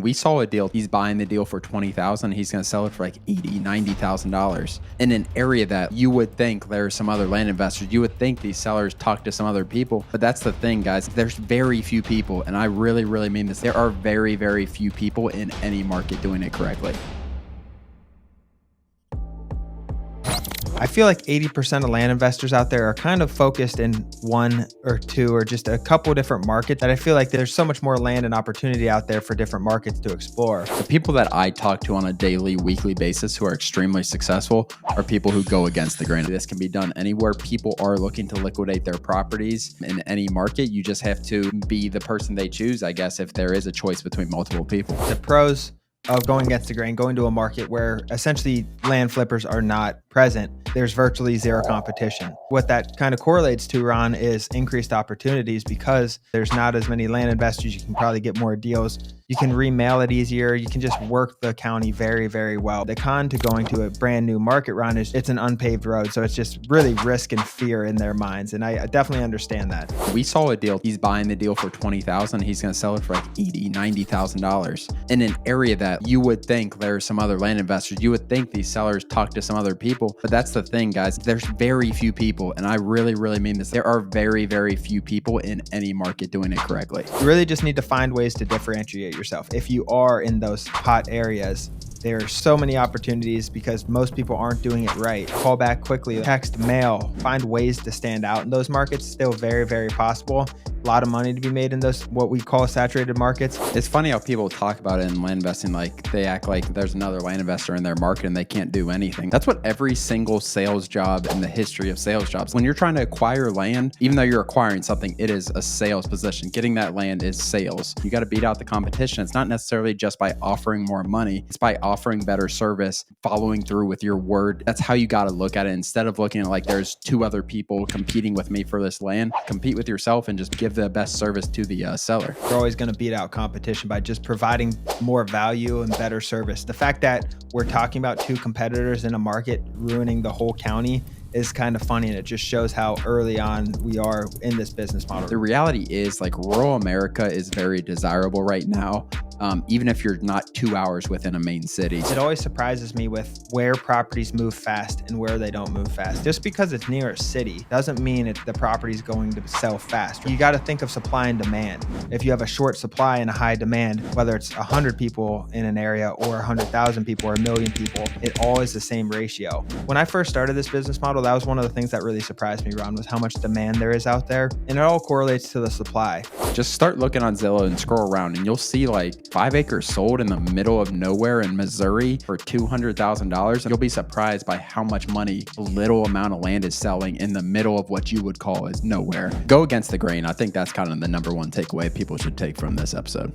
We saw a deal. He's buying the deal for $20,000. He's going to sell it for like $80,000, $90,000 in an area that you would think there are some other land investors. You would think these sellers talk to some other people, but that's the thing, guys. There's very few people, and I really, really mean this. There are very, very few people in any market doing it correctly. I feel like 80% of land investors out there are kind of focused in one or two or just a couple different markets, that I feel like there's so much more land and opportunity out there for different markets to explore. The people that I talk to on a daily, weekly basis who are extremely successful are people who go against the grain. This can be done anywhere. People are looking to liquidate their properties in any market. You just have to be the person they choose, I guess, if there is a choice between multiple people. The pros of going against the grain, going to a market where essentially land flippers are not present, there's virtually zero competition. What that kind of correlates to, Ron, is increased opportunities because there's not as many land investors. You can probably get more deals. You can remail it easier. You can just work the county very, very well. The con to going to a brand new market, Ron, is it's an unpaved road. So it's just really risk and fear in their minds. And I definitely understand that. We saw a deal. He's buying the deal for $20,000. He's going to sell it for like $80,000, $90,000 in an area that you would think there are some other land investors. You would think these sellers talk to some other people, but that's the thing, guys. There's very few people, and I really, really mean this. There are very, very few people in any market doing it correctly. You really just need to find ways to differentiate yourself. If you are in those hot areas, there are so many opportunities because most people aren't doing it right. Call back quickly, text, mail, find ways to stand out in those markets. Still very, very possible. A lot of money to be made in those, what we call saturated markets. It's funny how people talk about it in land investing, like they act like there's another land investor in their market and they can't do anything. That's what every single sales job in the history of sales jobs. When you're trying to acquire land, even though you're acquiring something, it is a sales position. Getting that land is sales. You got to beat out the competition. It's not necessarily just by offering more money. It's by offering better service, following through with your word. That's how you got to look at it. Instead of looking at like there's two other people competing with me for this land, compete with yourself and just give the best service to the seller. You're always going to beat out competition by just providing more value and better service. The fact that we're talking about two competitors in a market ruining the whole county is kind of funny, and it just shows how early on we are in this business model. The reality is, like, rural America is very desirable right now, even if you're not 2 hours within a main city. It always surprises me with where properties move fast and where they don't move fast. Just because it's near a city doesn't mean the property's going to sell fast. You got to think of supply and demand. If you have a short supply and a high demand, whether it's 100 people in an area or 100,000 people or 1 million people, it all is the same ratio. When I first started this business model, that was one of the things that really surprised me, Ron, was how much demand there is out there. And it all correlates to the supply. Just start looking on Zillow and scroll around and you'll see like 5 acres sold in the middle of nowhere in Missouri for $200,000. You'll be surprised by how much money a little amount of land is selling in the middle of what you would call as nowhere. Go against the grain. I think that's kind of the number one takeaway people should take from this episode.